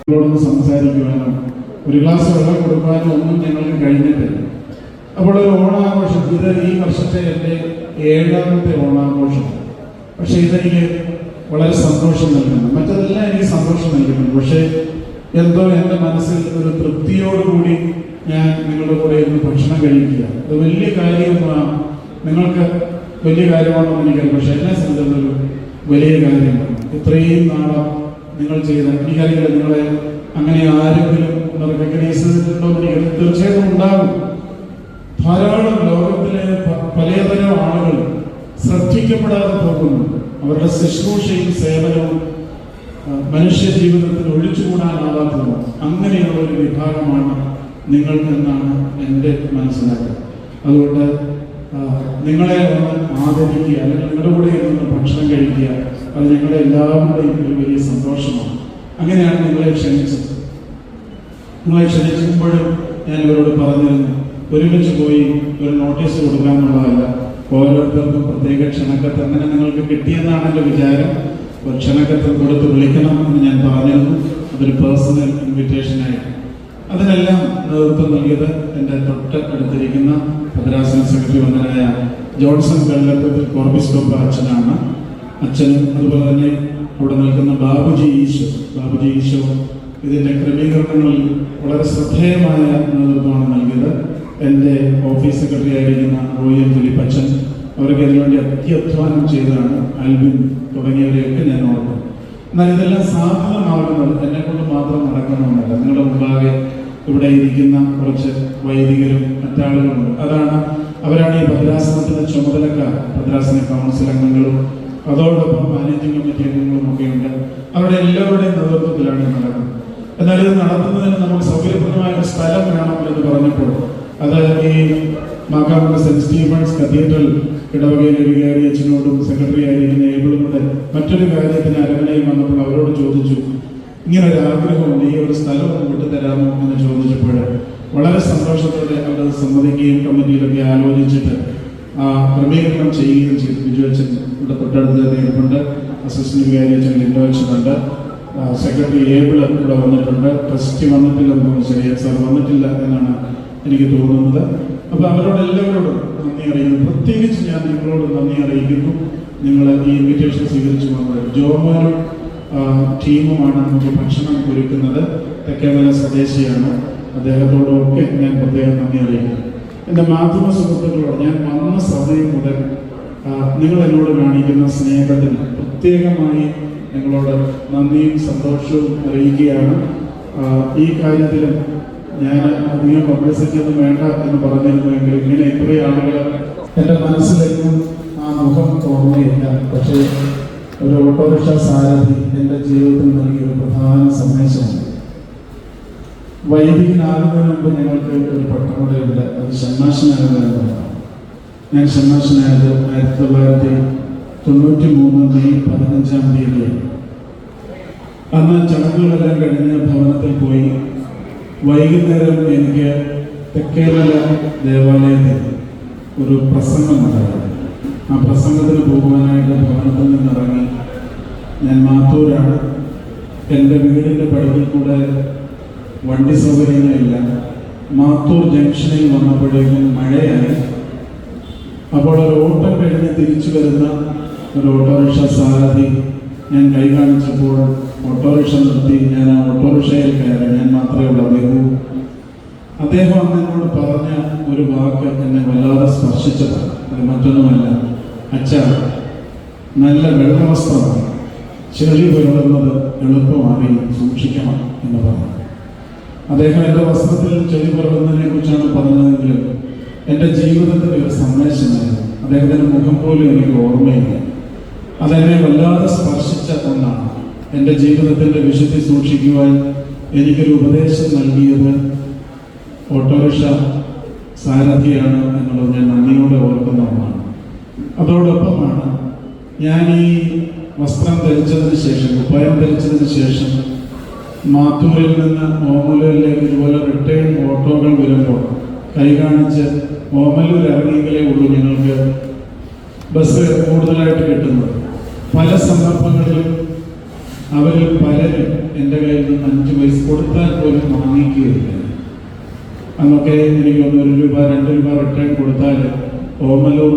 നിങ്ങളോടൊന്ന് സംസാരിക്കുവാനോ ഒരു ഗ്ലാസ് വെള്ളം കൊടുക്കാനോ ഒന്നും ഞങ്ങൾക്ക് കഴിഞ്ഞിട്ടില്ല. അപ്പോൾ ഒരു ഓണാഘോഷം, ഇത് ഈ വർഷത്തെ എൻ്റെ 7ാമത്തെ ഓണാഘോഷം. പക്ഷെ ഇതെനിക്ക് വളരെ സന്തോഷം നൽകുന്നു. മറ്റതെല്ലാം എനിക്ക് സന്തോഷം നൽകുന്നു. പക്ഷേ എന്തോ എൻ്റെ മനസ്സിൽ ഒരു തൃപ്തിയോടുകൂടി ഞാൻ നിങ്ങളുടെ കൂടെ ഇരുന്ന് ഭക്ഷണം കഴിക്കുക, അത് വലിയ കാര്യമൊന്നും നിങ്ങൾക്ക് വലിയ കാര്യമാണെന്ന് എനിക്കറിയാം. പക്ഷെ എന്നെ സംബന്ധിച്ചൊരു വലിയ കാര്യമാണ്. ഇത്രയും നാളെ നിങ്ങൾ ചെയ്ത, എനിക്കറിയില്ല നിങ്ങളെ അങ്ങനെ ആരെങ്കിലും റെക്കഗ്നൈസ് ചെയ്തിട്ടുണ്ടോ എന്ന് എനിക്ക് തീർച്ചയായിട്ടും ഉണ്ടാകും. ധാരാളം ലോകത്തിലെ പലതരം ആളുകൾ ശ്രദ്ധിക്കപ്പെടാതെ പോകുന്നുണ്ട്. അവരുടെ ശുശ്രൂഷയും സേവനവും മനുഷ്യ ജീവിതത്തിൽ ഒഴിച്ചുകൂടാനാവാത്തത് അങ്ങനെയുള്ള ഒരു വിഭാഗമാണ് നിങ്ങൾ എന്നാണ് എൻ്റെ മനസ്സിലാക്കുക. അതുകൊണ്ട് നിങ്ങളെ ഒന്ന് ആദരിക്കുക, അല്ലെങ്കിൽ നിങ്ങളുടെ കൂടെ ഇരുന്ന് ഭക്ഷണം കഴിക്കുക, അത് ഞങ്ങളുടെ എല്ലാവരുടെയും ഒരു വലിയ സന്തോഷമാണ്. അങ്ങനെയാണ് നിങ്ങളെ ക്ഷണിച്ചത്. നിങ്ങളെ ക്ഷണിക്കുമ്പോഴും ഞാൻ ഇവരോട് പറഞ്ഞിരുന്നു, ഒരുമിച്ച് പോയി ഒരു നോട്ടീസ് കൊടുക്കാമെന്നുള്ളതല്ല, ഓരോരുത്തർക്കും പ്രത്യേക ക്ഷണക്കത്ത് അങ്ങനെ നിങ്ങൾക്ക് കിട്ടിയെന്നാണ് എൻ്റെ വിചാരം. ഒരു ക്ഷണക്കത്ത് കൊടുത്ത് വിളിക്കണം എന്ന് ഞാൻ പറഞ്ഞിരുന്നു. അതൊരു പേഴ്സണൽ ഇൻവിറ്റേഷനായിട്ട്. അതിനെല്ലാം നേതൃത്വം നൽകിയത് എൻ്റെ തൊട്ട് അടുത്തിരിക്കുന്ന ഭദ്രാസന സെക്രട്ടറി വന്നനായ ജോൺസൺ വെള്ളത്തിൽ കോർബിസ്കോപ്പ അച്ഛനാണ്. അച്ഛനും അതുപോലെ തന്നെ അവിടെ നിൽക്കുന്ന ബാബുജി ഈശോ ഇതിൻ്റെ ക്രമീകരണങ്ങളിൽ വളരെ ശ്രദ്ധേയമായ നേതൃത്വമാണ് നൽകിയത്. എൻ്റെ ഓഫീസ് സെക്രട്ടറി ആയിരിക്കുന്ന റോയൽ ഫിലിപ്പ് അച്ഛൻ, അവർക്ക് അതിനുവേണ്ടി അത്യധ്വാനം ചെയ്തതാണ്. ആൽബിൻ തുടങ്ങിയവരെയൊക്കെ ഞാൻ ഓർക്കുന്നു. എന്നാൽ ഇതെല്ലാം സാധ്യമാകുന്നത് എന്നെക്കൊണ്ട് മാത്രം നടക്കണമെന്നല്ല. നിങ്ങളുടെ മുമ്പാകെ ഇവിടെ ഇരിക്കുന്ന കുറച്ച് വൈദികരും മറ്റാളുകളുണ്ട്. അവരാണ് ഈ ഭദ്രാസനത്തിൻ്റെ ചുമതലക്കാർ. ഭദ്രാസന കൗൺസിൽ അംഗങ്ങളും അതോടൊപ്പം മാനേജിംഗ് കമ്മിറ്റി അംഗങ്ങളും ഒക്കെ ഉണ്ട്. അവരുടെ എല്ലാവരുടെയും നേതൃത്വത്തിലാണ് നടക്കുന്നത്. എന്നാൽ ഇത് നടത്തുന്നതിന് നമുക്ക് സൗകര്യപ്രദമായ ഒരു സ്ഥലം വേണം എന്ന് പറഞ്ഞപ്പോൾ അത് ഈ മാക്കാമുള്ള സെന്റ് സ്റ്റീഫൻസ് കത്തീഡ്രൽ ഇടവകയിലെ വികാരി അച്ഛനോടും സെക്രട്ടറി ആയിരിക്കുന്ന ഏബിളും കൂടെ മറ്റൊരു കാര്യത്തിന് അരമനയിൽ വന്നപ്പോൾ അവരോട് ചോദിച്ചു, ഇങ്ങനൊരു ആഗ്രഹമുണ്ട്, ഈ ഒരു സ്ഥലം വിട്ടുതരാമോ എന്ന് ചോദിച്ചപ്പോൾ വളരെ സന്തോഷത്തോടെ അവരത് സമ്മതിക്കുകയും കമ്മിറ്റിയിലൊക്കെ ആലോചിച്ചിട്ട് ക്രമീകരണം ചെയ്യുകയും ചെയ്തു. ബിജു അച്ഛൻ ഇവിടെ തൊട്ടടുത്ത് തന്നെ ഇരിപ്പുണ്ട്, അസിസ്റ്റന്റ് വികാരി അച്ഛൻ ലിൻഡോ അച്ഛനുണ്ട്, സെക്രട്ടറി ഏബിൾ ഇവിടെ വന്നിട്ടുണ്ട്, ട്രസ്റ്റി വന്നിട്ടില്ലെന്ന് തോന്നുന്നു, ശരിയാ സാർ വന്നിട്ടില്ല എന്നാണ് എനിക്ക് തോന്നുന്നത്. അപ്പോൾ അവരോട് എല്ലാവരോടും നന്ദി അറിയിക്കുന്നു. പ്രത്യേകിച്ച് ഞാൻ നിങ്ങളോട് നന്ദി അറിയിക്കുന്നു. നിങ്ങൾ ഈ ഇൻവിറ്റേഷൻ സ്വീകരിച്ചു വന്നത് ജോമോനും ടീമുമാണ് നമുക്ക് ഭക്ഷണം ഒരുക്കുന്നത്. തെക്കേമല സ്വദേശിയാണ്. അദ്ദേഹത്തോടൊക്കെ ഞാൻ പ്രത്യേകം നന്ദി അറിയിക്കുന്നു. എൻ്റെ മാധ്യമ സുഹൃത്തുക്കളോട് ഞാൻ വന്ന സമയം മുതൽ നിങ്ങൾ എന്നോട് കാണിക്കുന്ന സ്നേഹത്തിന് പ്രത്യേകമായി നിങ്ങളോട് നന്ദിയും സന്തോഷവും അറിയിക്കുകയാണ്. ഈ കാര്യത്തിലും ഞാൻ അധികം പബ്ലിസിറ്റി ഒന്നും വേണ്ട എന്ന് പറഞ്ഞിരുന്നുവെങ്കിൽ ഇങ്ങനെ ഇത്രയും ആളുകൾ എൻ്റെ മനസ്സിലേക്കും ആ മുഖം ഓർമ്മയില്ല. പക്ഷേ ഒരു ഓട്ടോറിക്ഷ സാരഥി എൻ്റെ ജീവിതത്തിൽ നൽകിയ ഒരു പ്രധാന സന്ദേശമാണ്. വൈദികനാകുന്നതിന് മുമ്പ് ഞങ്ങൾക്ക് ഒരു പട്ടമുടയുണ്ട്, അത് ഷമ്മാശനാകുന്നതാണ്. ഞാൻ ഷമ്മാശനായത് 1993 മെയ് 15-ാം തീയതിയാണ്. അന്ന് ചടങ്ങുകളെല്ലാം കഴിഞ്ഞ് ഭവനത്തിൽ പോയി. വൈകുന്നേരം എനിക്ക് തെക്കേമല ദേവാലയത്തിൽ ഒരു പ്രസംഗം ഉണ്ടായിരുന്നു. ആ പ്രസംഗത്തിന് പോകുവാനായിട്ട് ഭവനത്തിൽ നിന്നിറങ്ങി. ഞാൻ മാത്തൂരാണ്. എൻ്റെ വീടിൻ്റെ പടിയിൽ കൂടെ വണ്ടി സൗകര്യങ്ങളില്ല. മാത്തൂർ ജംഗ്ഷനിൽ വന്നപ്പോഴേക്കും മഴയായി. അപ്പോൾ ഒരു ഓട്ടം കഴിഞ്ഞ് തിരിച്ചു വരുന്ന ഒരു ഓട്ടോറിക്ഷ സാരഥി ഞാൻ കൈ കാണിച്ചപ്പോൾ ഓട്ടോറിക്ഷ നിർത്തി. ഞാൻ ആ ഓട്ടോറിക്ഷയിൽ കയറി. ഞാൻ മാത്രമേ ഉള്ളൂ. അദ്ദേഹം എന്നോട് പറഞ്ഞ ഒരു വാക്ക് എന്നെ വല്ലാതെ സ്പർശിച്ചതാണ്. അത് മറ്റൊന്നുമല്ല, അച്ഛാ, നല്ല വെള്ളവസ്ത്രമാണ്, ചെളി പുരളുന്നത് എളുപ്പമായി സൂക്ഷിക്കണം എന്ന് പറഞ്ഞു. അദ്ദേഹം എൻ്റെ വസ്ത്രത്തിൽ ചെളി പുരളുന്നതിനെ കുറിച്ചാണ് പറഞ്ഞതെങ്കിലും എൻ്റെ ജീവിതത്തിൻ്റെ ഒരു സന്ദേശമായിരുന്നു. അദ്ദേഹത്തിൻ്റെ മുഖം പോലും എനിക്ക് ഓർമ്മയില്ല. അതെന്നെ വല്ലാതെ സ്പർശിച്ച ഒന്നാണ്. എൻ്റെ ജീവിതത്തിൻ്റെ വിശുദ്ധി സൂക്ഷിക്കുവാൻ എനിക്കൊരു ഉപദേശം നൽകിയത് ഓട്ടോറിക്ഷ സാരഥിയാണ് എന്നുള്ളത് ഞാൻ നന്ദിയോടെ ഓർക്കുന്ന ഒന്നാണ്. അതോടൊപ്പമാണ് ഞാൻ ഈ വസ്ത്രം ധരിച്ചതിന് ശേഷം, കുപ്പായം ധരിച്ചതിന് ശേഷം മാത്തൂരിൽ നിന്ന് ഓമലൂരിലേക്ക് ഇതുപോലെ റിട്ടേൺ ഓട്ടോകൾ വരുമ്പോൾ കൈ കാണിച്ച് ഓമലൂർ ഇറങ്ങിയെങ്കിലേ ഉള്ളൂ ഞങ്ങൾക്ക് ബസ് കൂടുതലായിട്ട് കിട്ടുന്നത്. പല സന്ദർഭങ്ങളിലും അവരിൽ പലരും എൻ്റെ കയ്യിൽ നിന്ന് 5 പൈസ കൊടുത്താൽ പോലും വാങ്ങിക്കുകയില്ല. അന്നൊക്കെ എനിക്ക് 1 രൂപ 2 രൂപ റിട്ടേൺ കൊടുത്താൽ ഓമലൂർ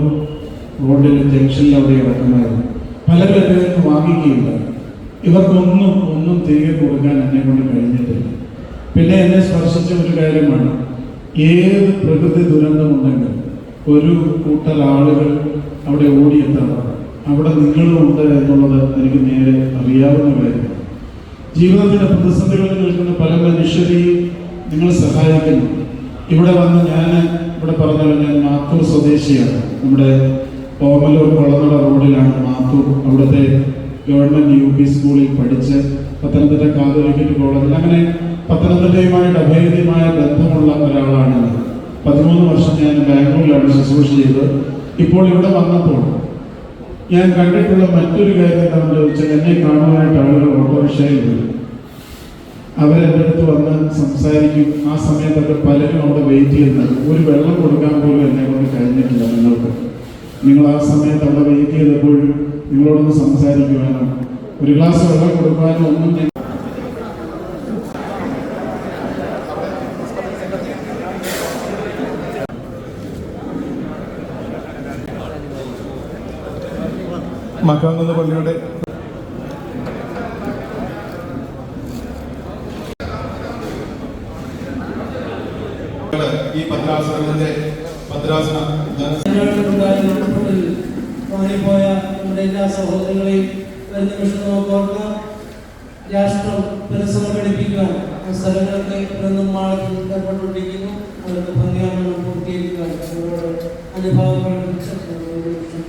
റോഡിലെ ജംഗ്ഷനിൽ അവിടെ ഇറക്കുമായിരുന്നു. പലരും എൻ്റെ കയ്യിൽ നിന്ന് വാങ്ങിക്കുകയില്ല. ഇവർക്കൊന്നും തിരികെ കൊടുക്കാൻ എന്നെ കൊണ്ട് കഴിഞ്ഞിട്ടില്ല. പിന്നെ എന്നെ സ്പർശിച്ച ഒരു കാര്യമാണ്, ഏത് പ്രകൃതി ദുരന്തമുണ്ടെങ്കിലും ഒരു കൂട്ടർ ആളുകൾ അവിടെ ഓടിയെത്താറ്. അവിടെ നിങ്ങളുമുണ്ട് എന്നുള്ളത് എനിക്ക് നേരെ അറിയാവുന്ന കാര്യമാണ്. ജീവിതത്തിൻ്റെ പ്രതിസന്ധികളിൽ നിൽക്കുന്ന പല മനുഷ്യരെയും നിങ്ങൾ സഹായിക്കുന്നു. ഇവിടെ വന്ന് ഇവിടെ പറഞ്ഞാൽ ഞാൻ മാത്തൂർ സ്വദേശിയാണ്. നമ്മുടെ ഓമലൂർ കൊളനട റോഡിലാണ് മാത്തൂർ. അവിടുത്തെ ഗവൺമെൻറ് UP സ്കൂളിൽ പഠിച്ച് പത്തനംതിട്ട കാതോലിക്കറ്റ് കോളേജിൽ അങ്ങനെ പത്തനംതിട്ടയുമായിട്ട് അഭേദ്യമായ ബന്ധമുള്ള ഒരാളാണ് ഞാൻ. 13 വർഷം ഞാൻ ബാംഗ്ലൂരിലാണ് ശുശ്രൂഷ ചെയ്തത്. ഇപ്പോൾ ഇവിടെ വന്നപ്പോൾ ഞാൻ കണ്ടിട്ടുള്ള മറ്റൊരു കാര്യം എന്താണെന്ന് ചോദിച്ചാൽ, എന്നെ കാണുവാനായിട്ട് ആളുകൾ ഓട്ടോറിക്ഷയിൽ വരും. അവരെൻ്റെ അടുത്ത് വന്ന് സംസാരിക്കും. ആ സമയത്തൊക്കെ പലരും അവിടെ വെയിറ്റ് ചെയ്യുന്നത്. ഒരു വെള്ളം കൊടുക്കാൻ പോലും എന്നെ കൊണ്ട് കഴിഞ്ഞിട്ടില്ല. നിങ്ങൾ ആ സമയത്ത് അവിടെ വെയിറ്റ് ചെയ്തപ്പോഴും നിങ്ങളോടൊന്ന് സംസാരിക്കുവാനോ ഒരു ഗ്ലാസ് വെള്ളം കൊടുക്കുവാനോ ഒന്നും ഞാൻ മക്കാങ്കുന്ന് പള്ളിയുടെ ഈ ഭദ്രാസനത്തിന്റെ മാറിപ്പോയ നമ്മുടെ എല്ലാ സഹോദരങ്ങളെയും ഒരു നിമിഷം നമുക്ക് ഓർക്കാം. രാഷ്ട്രം പുനഃസമർപ്പിക്കാൻ സ്ഥലങ്ങളൊക്കെ നിർമ്മാണത്തിൽ ഏർപ്പെട്ടുകൊണ്ടിരിക്കുന്നു. അതൊക്കെ ഭംഗിയാണെന്ന് പൂർത്തീകരിക്കാൻ അവരോട് അനുഭവങ്ങൾ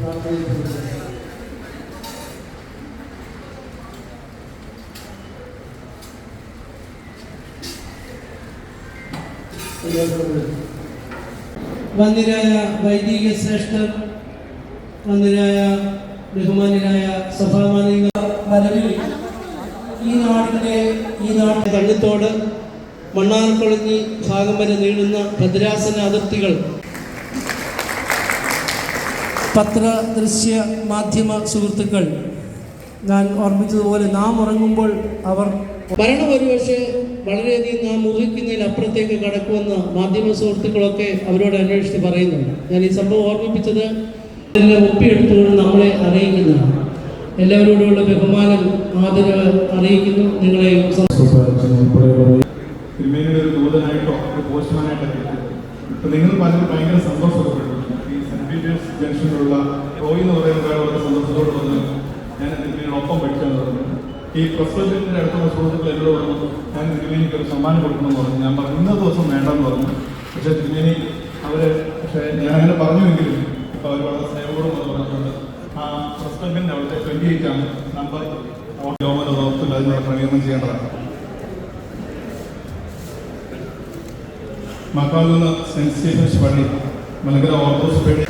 പ്രാർത്ഥിക്കുന്നു. വന്യരായ വൈദിക ശ്രേഷ്ഠർ, വന്യരായ ബഹുമാന്യരായ സഭാമാനികൾ, വരവിൽ ഈ നാടിൻ്റെ കണ്ണത്തോട് മണ്ണാർക്കൊളഞ്ഞി ഭാഗം വരെ നീളുന്ന ഭദ്രാസന അതിർത്തികൾ പത്ര ദൃശ്യ മാധ്യമ സുഹൃത്തുക്കൾ, ഞാൻ ഓർമ്മിച്ചതുപോലെ നാം ഉറങ്ങുമ്പോൾ അവർ മരണം ഒരുപക്ഷെ വളരെയധികം നാം ഊഹിക്കുന്നതിൽ അപ്പുറത്തേക്ക് കടക്കുമെന്ന് മാധ്യമ സുഹൃത്തുക്കളൊക്കെ അവരോട് അന്വേഷിച്ച് പറയുന്നുണ്ട്. ഞാൻ ഈ സംഭവം ഓർമ്മിപ്പിച്ചത് എല്ലാം ഒപ്പിയെടുത്തുകൊണ്ട് നമ്മളെ അറിയിക്കുന്നതാണ്. എല്ലാവരോടുള്ള ബഹുമാനം, ആദരവ് അറിയിക്കുന്നു. നിങ്ങളെ തിരുമേനിയുടെ ഒരു ദൂതനായിട്ടോ ഒരു പോസ്റ്റ്മാനായിട്ടൊക്കെ നിങ്ങൾ പലരും ഭയങ്കര സന്തോഷപ്പെട്ടു. ഈ സെന്റ് പീറ്റേഴ്സ് ജംഗ്ഷനിലുള്ള റോയി എന്ന് പറയുന്ന ഒരാൾ വളരെ സന്തോഷത്തോട് വന്ന് ഞാൻ തിരുമേനിയോടൊപ്പം പഠിച്ചെന്ന് പറഞ്ഞു. ഈ പ്രസിഡന്റിന്റെ അടുത്തുള്ള സുഹൃത്തുക്കൾ എന്നോട് പറഞ്ഞു, ഞാൻ തിരുമേനിക്ക് ഒരു സമ്മാനം കൊടുക്കണമെന്ന് പറഞ്ഞു. ഞാൻ പറഞ്ഞു ഇന്നത്തെ ദിവസം വേണ്ടെന്ന് പറഞ്ഞു. പക്ഷേ തിരുമേനി ഞാൻ അങ്ങനെ പറഞ്ഞുവെങ്കിലും ഇപ്പോൾ അവർ വളരെ സ്നേഹപൂർവ്വം എന്ന് പറഞ്ഞിട്ടുണ്ട്. ആ പ്രസിഡന്റിന്റെ അവിടുത്തെ 28 ആണ് നമ്പർ യോമന വകുപ്പിൽ അതിനുള്ള ക്രമീകരണം ചെയ്യേണ്ടതാണ്. മക്കാങ്കുന്ന് സെന്റ് സ്റ്റീഫൻസ് പള്ളി, മലങ്കര ഓർത്തഡോക്സ് പള്ളി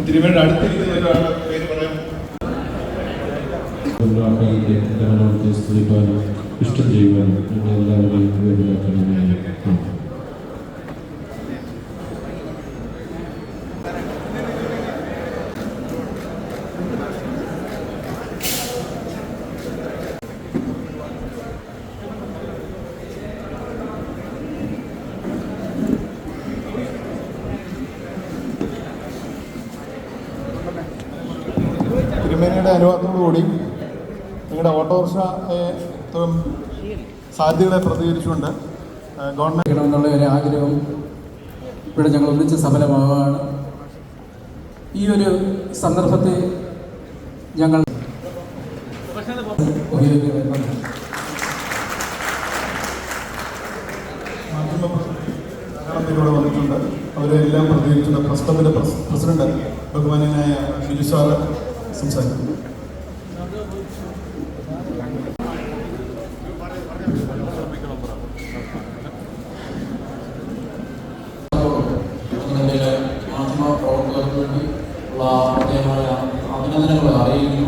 തിരുമേനിയുടെ അടുത്തിരിക്കുന്ന ഒരാളുടെ പേര് പറയാം. സ്തുതിക്കാനും ഇഷ്ടം ചെയ്യുവാനും എന്നെ എല്ലാവരെയും വേദിയാക്കണമെന്ന് തിരുമേനിയുടെ അനുവാദത്തോടുകൂടി നിങ്ങളുടെ ഓട്ടോറിക്ഷ സാധ്യതകളെ പ്രതികരിച്ചുകൊണ്ട് ഗവൺമെൻറ് എന്നുള്ള ഒരു ആഗ്രഹം ഇവിടെ ഞങ്ങൾ ഒന്നിച്ച് സഫലമാവുകയാണ്. ഈ ഒരു സന്ദർഭത്തെ ഞങ്ങൾ മാധ്യമ വന്നിട്ടുണ്ട്. അവരെല്ലാം പ്രതികരിച്ചുകൊണ്ട് പ്രസ്തമിൻ്റെ പ്രസിഡന്റ് ബഹുമാന്യനായ ഷിജു സാറ് സംസാരിക്കുന്നു. മാധ്യമ പ്രവർത്തകർക്ക് വേണ്ടി ഉള്ള പ്രത്യേകമായ അഭിനന്ദനങ്ങൾ അറിയിക്കുന്നു.